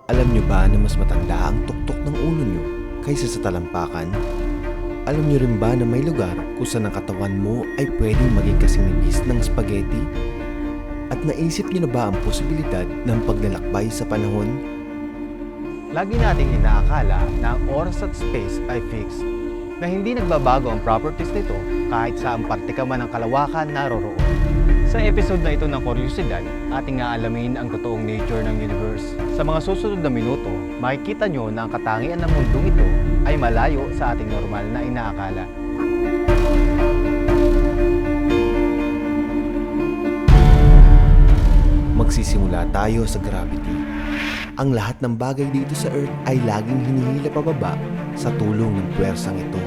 Alam nyo ba na mas matanda ang tuktok ng ulo nyo kaysa sa talampakan? Alam nyo rin ba na may lugar kung saan ang katawan mo ay pwedeng maging kasing nipis ng spaghetti? At naisip nyo na ba ang posibilidad ng paglalakbay sa panahon? Lagi nating inaakala na ang oras at space ay fixed, na hindi nagbabago ang properties nito kahit saan parte ka man ng kalawakan naroroon. Sa episode na ito ng Kuryosidad, ating aalamin ang totoong nature ng universe. Sa mga susunod na minuto, makikita nyo na ang katangian ng mundong ito ay malayo sa ating normal na inaakala. Magsisimula tayo sa gravity. Ang lahat ng bagay dito sa Earth ay laging hinihila pababa sa tulong ng puwersang ito.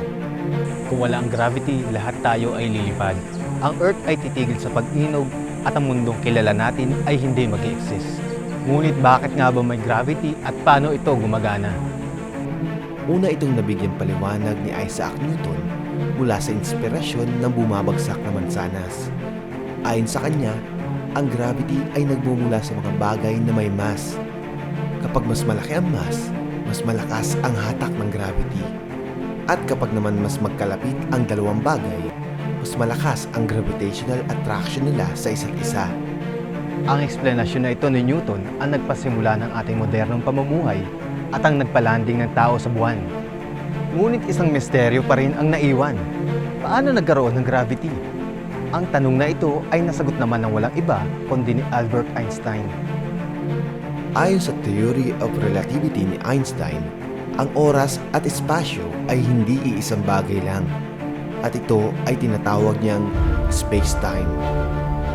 Kung wala ang gravity, lahat tayo ay lilipad. Ang Earth ay titigil sa pag-inog at ang mundong kilala natin ay hindi mag-exist. Ngunit bakit nga ba may gravity at paano ito gumagana? Una itong nabigyan paliwanag ni Isaac Newton mula sa inspirasyon ng bumabagsak na mansanas. Ayon sa kanya, ang gravity ay nagmumula sa mga bagay na may mass. Kapag mas malaki ang mass, mas malakas ang hatak ng gravity. At kapag naman mas magkalapit ang dalawang bagay, mas malakas ang gravitational attraction nila sa isa't isa. Ang eksplanasyon na ito ni Newton ang nagpasimula ng ating modernong pamumuhay at ang nagpalanding ng tao sa buwan. Ngunit isang misteryo pa rin ang naiwan. Paano nagkaroon ng gravity? Ang tanong na ito ay nasagot naman ng walang iba kundi ni Albert Einstein. Ayon sa theory of relativity ni Einstein, ang oras at espasyo ay hindi iisang bagay lang. At ito ay tinatawag niyang space-time.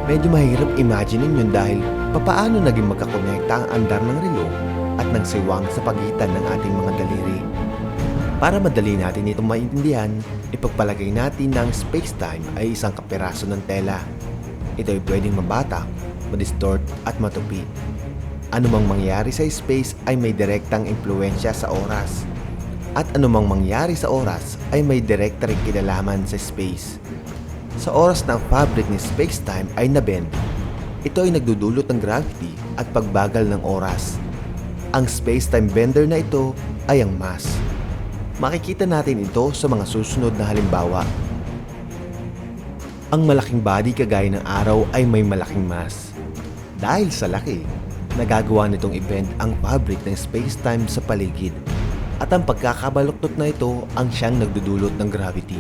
Medyo mahirap imaginein yun dahil papaano naging magkakonekta ang andar ng relo at ng siwang sa pagitan ng ating mga daliri. Para madali natin itong maintindihan, ipagpalagay natin na ang space-time ay isang kapiraso ng tela. Ito ay pwedeng mabatak, madistort at matupi. Anumang mangyari sa space ay may direktang impluensya sa oras. At anumang mangyari sa oras ay may direkta ring kinalaman sa space. Sa oras na ang fabric ni space-time ay nabend, ito ay nagdudulot ng gravity at pagbagal ng oras. Ang space-time bender na ito ay ang mass. Makikita natin ito sa mga susunod na halimbawa. Ang malaking body kagaya ng araw ay may malaking mass. Dahil sa laki, nagagawa nitong i-bend ang fabric ng space-time sa paligid. At ang pagkakabaluktot na ito ang siyang nagdudulot ng gravity.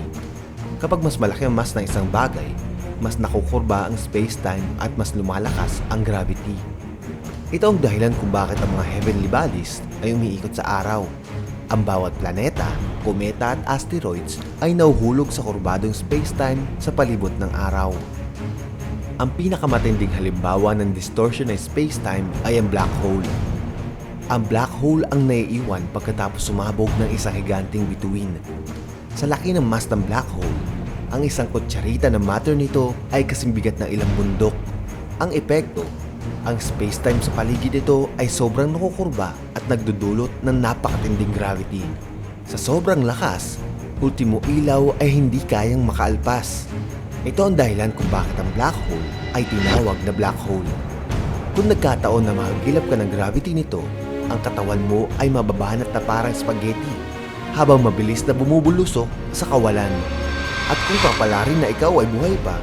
Kapag mas malaki ang mass ng isang bagay, mas nakukurba ang space-time at mas lumalakas ang gravity. Ito ang dahilan kung bakit ang mga heavenly bodies ay umiikot sa araw. Ang bawat planeta, kometa at asteroids ay nahuhulog sa kurbadong space-time sa palibot ng araw. Ang pinakamatinding halimbawa ng distortion ng space-time ay ang black hole. Ang black hole ang naiiwan pagkatapos sumabog ng isang higanting bituin. Sa laki ng mass ng black hole, ang isang kutsarita ng matter nito ay kasing bigat ng ilang bundok. Ang epekto, ang space-time sa paligid nito ay sobrang nakukurba at nagdudulot ng napakatinding gravity. Sa sobrang lakas, ultimo ilaw ay hindi kayang makaalpas. Ito ang dahilan kung bakit ang black hole ay tinawag na black hole. Kung nagkataon na mahagilap ka ng gravity nito, ang katawan mo ay mababanat na parang spaghetti habang mabilis na bumubulusok sa kawalan. At kung papalarin na ikaw ay buhay pa,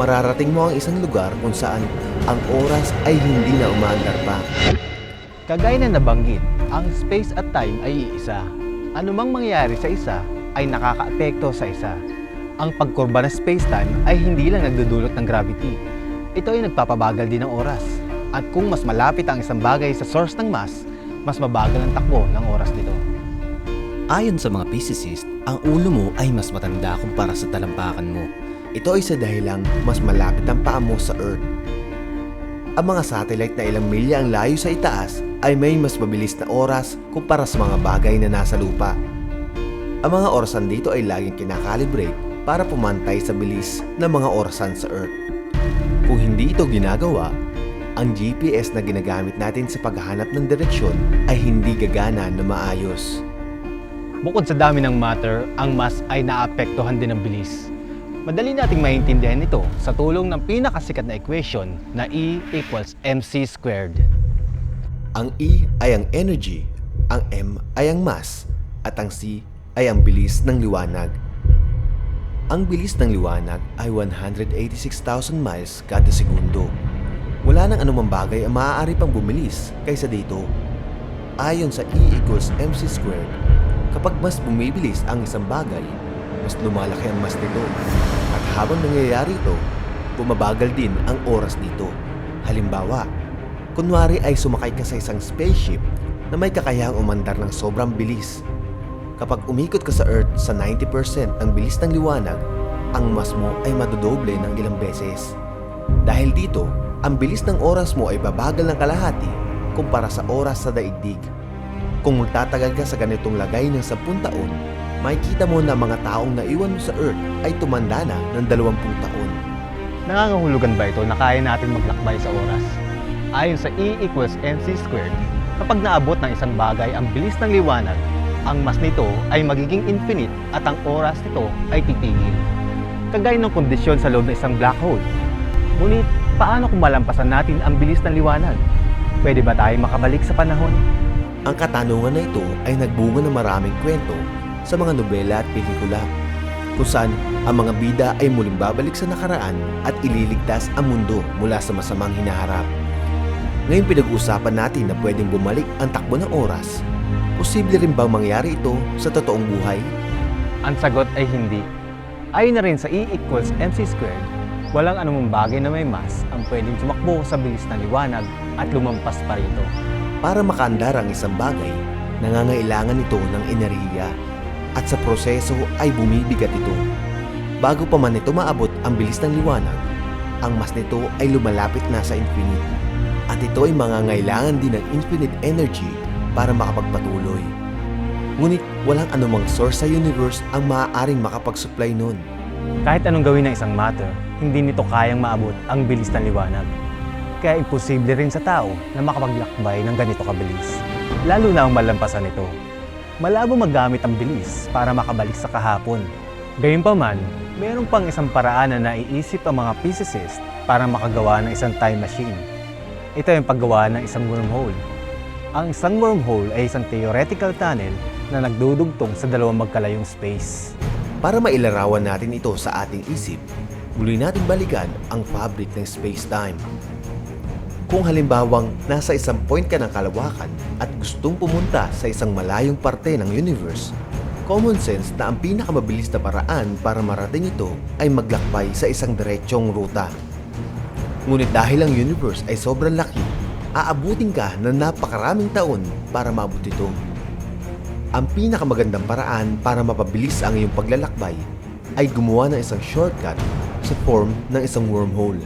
mararating mo ang isang lugar kung saan ang oras ay hindi na umaandar pa. Kagaya na nabanggit, ang space at time ay iisa. Anumang mangyari sa isa ay nakakaapekto sa isa. Ang pagkurba ng space-time ay hindi lang nagdudulot ng gravity. Ito ay nagpapabagal din ng oras. At kung mas malapit ang isang bagay sa source ng mass, mas mabagal ang takbo ng oras nito. Ayon sa mga physicist, ang ulo mo ay mas matanda kumpara sa talampakan mo. Ito ay sa dahilang mas malapit ang paa mo sa Earth. Ang mga satellite na ilang milya ang layo sa itaas ay may mas mabilis na oras kumpara sa mga bagay na nasa lupa. Ang mga orasan dito ay laging kinakalibrate para pumantay sa bilis ng mga orasan sa Earth. Kung hindi ito ginagawa, ang GPS na ginagamit natin sa paghahanap ng direksyon ay hindi gagana na maayos. Bukod sa dami ng matter, ang mass ay naapektuhan din ng bilis. Madali nating maintindihan ito sa tulong ng pinakasikat na equation na E = mc². Ang E ay ang energy, ang M ay ang mass, at ang C ay ang bilis ng liwanag. Ang bilis ng liwanag ay 186,000 miles kada segundo. Wala nang anumang bagay ang maaari pang bumilis kaysa dito. Ayon sa E equals mc squared, kapag mas bumibilis ang isang bagay, mas lumalaki ang mass nito. At habang nangyayari ito, bumabagal din ang oras dito. Halimbawa, kunwari ay sumakay ka sa isang spaceship na may kakayahang umandar ng sobrang bilis. Kapag umikot ka sa Earth sa 90% ng bilis ng liwanag, ang mass mo ay madodoble ng ilang beses. Dahil dito, ang bilis ng oras mo ay babagal ng kalahati kumpara sa oras sa daigdig. Kung magtatagal ka sa ganitong lagay ng 10 taon, makikita mo na mga taong naiwan mo sa Earth ay tumanda na ng 20 taon. Nangangahulugan ba ito na kaya natin maglakbay sa oras? Ayon sa E equals mc squared, kapag naabot ng isang bagay ang bilis ng liwanag, ang mass nito ay magiging infinite at ang oras nito ay titigil. Kagaya ng kondisyon sa loob ng isang black hole. Ngunit, paano kung malampasan natin ang bilis ng liwanag? Pwede ba tayo makabalik sa panahon? Ang katanungan na ito ay nagbunga ng maraming kwento sa mga nobela at pelikula, kung saan ang mga bida ay muling babalik sa nakaraan at ililigtas ang mundo mula sa masamang hinaharap. Ngayon pinag-uusapan natin na pwedeng bumalik ang takbo ng oras. Posible rin bang mangyari ito sa totoong buhay? Ang sagot ay hindi. Ayon na rin sa E equals mc squared, walang anumang bagay na may mass ang pwedeng tumakbo sa bilis ng liwanag at lumampas pa rito. Para makaandar ang isang bagay, nangangailangan ito ng enerhiya at sa proseso ay bumibigat ito. Bago pa man ito maabot ang bilis ng liwanag, ang mass nito ay lumalapit na sa infinite. At ito ay mangangailangan din ng infinite energy para makapagpatuloy. Ngunit walang anumang source sa universe ang maaaring makapag-supply nun. Kahit anong gawin ng isang matter, hindi nito kayang maabot ang bilis ng liwanag. Kaya imposible rin sa tao na makapaglakbay ng ganito kabilis. Lalo na ang malampasan nito. Malabo magamit ang bilis para makabalik sa kahapon. Gayunpaman, mayroon pang isang paraan na naiisip ang mga physicists para makagawa ng isang time machine. Ito ay ang paggawa ng isang wormhole. Ang isang wormhole ay isang theoretical tunnel na nagdudugtong sa dalawang magkalayong space. Para mailarawan natin ito sa ating isip, muli natin balikan ang fabric ng space-time. Kung halimbawang nasa isang point ka ng kalawakan at gustong pumunta sa isang malayong parte ng universe, common sense na ang pinakamabilis na paraan para marating ito ay maglakbay sa isang diretsyong ruta. Ngunit dahil ang universe ay sobrang laki, aabutin ka ng napakaraming taon para maabot ito. Ang pinakamagandang paraan para mapabilis ang iyong paglalakbay ay gumawa ng isang shortcut sa form ng isang wormhole.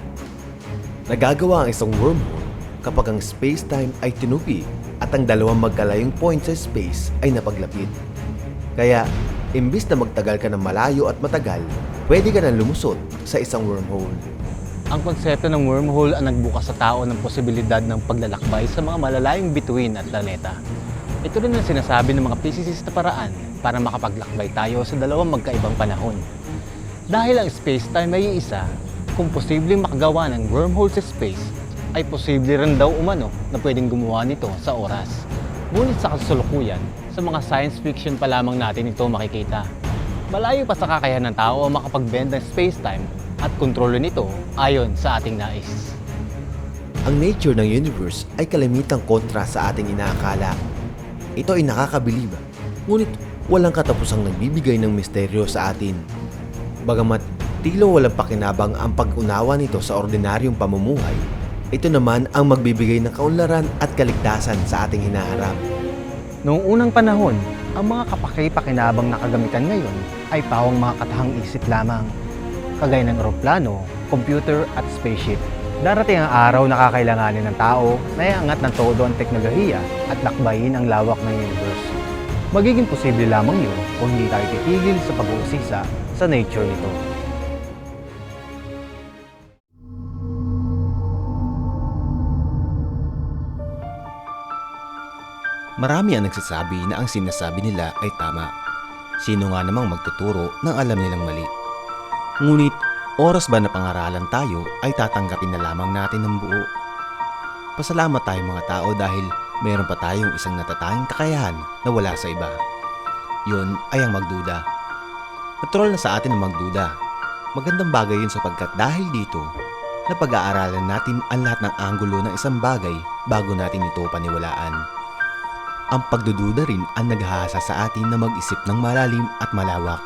Nagagawa ang isang wormhole kapag ang space-time ay tinupi at ang dalawang magkalayong point sa space ay napaglapit. Kaya, imbis na magtagal ka ng malayo at matagal, pwede ka nang lumusot sa isang wormhole. Ang konsepto ng wormhole ang nagbukas sa tao ng posibilidad ng paglalakbay sa mga malalayong bituin at planeta. Ito rin ang sinasabi ng mga physicists na paraan para makapaglakbay tayo sa dalawang magkaibang panahon. Dahil ang space-time ay iisa, kung posibleng makagawa ng wormhole sa space, ay posible rin daw umano na pwedeng gumawa nito sa oras. Ngunit sa kasalukuyan, sa mga science fiction pa lamang natin ito makikita. Malayo pa sa kakayahan ng tao ang makapagbend ng space-time at kontrolo nito ayon sa ating nais. Ang nature ng universe ay kalimitang kontra sa ating inaakala. Ito ay nakakabilib, ngunit walang katapusang nagbibigay ng misteryo sa atin. Bagamat tilo walang pakinabang ang pag-unawa nito sa ordinaryong pamumuhay, ito naman ang magbibigay ng kaunlaran at kaligtasan sa ating hinaharap. Noong unang panahon, ang mga kapaki-pakinabang na kagamitan ngayon ay pawang mga katahang isip lamang, kagaya ng eroplano, computer at spaceship. Darating ang araw na kakailanganin ng tao na iangat ng todo ang teknolohiya at lakbayin ang lawak ng universe. Magiging posible lamang yun kung hindi tayo titigil sa pag-uusisa sa nature nito. Marami ang nagsasabi na ang sinasabi nila ay tama. Sino nga namang magtuturo ng alam nilang mali? Ngunit, oras ba na pangaralan tayo ay tatanggapin na lamang natin ng buo? Pasalamat tayo mga tao dahil Meron pa tayong isang natatanging kakayahan na wala sa iba. Yun ay ang magduda. Natural na sa atin ang magduda. Magandang bagay yun sapagkat dahil dito, napag-aaralan natin ang lahat ng anggulo ng isang bagay bago natin ito paniwalaan. Ang pagdududa rin ang naghahasa sa atin na mag-isip ng malalim at malawak.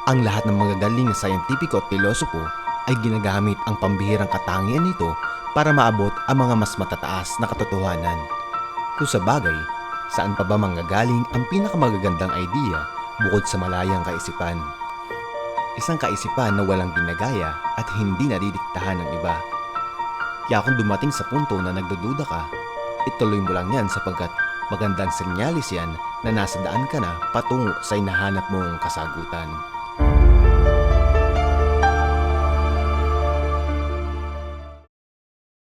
Ang lahat ng magagaling na sayantipiko at pilosopo ay ginagamit ang pambihirang katangian nito para maabot ang mga mas matataas na katotohanan. Kung sa bagay, saan pa ba manggagaling ang pinakamagagandang idea bukod sa malayang kaisipan? Isang kaisipan na walang ginagaya at hindi nadidiktahan ng iba. Kaya kung dumating sa punto na nagdududa ka, ituloy mo lang yan sapagkat magandang senyalis yan na nasa daan ka na patungo sa hinahanap mong kasagutan.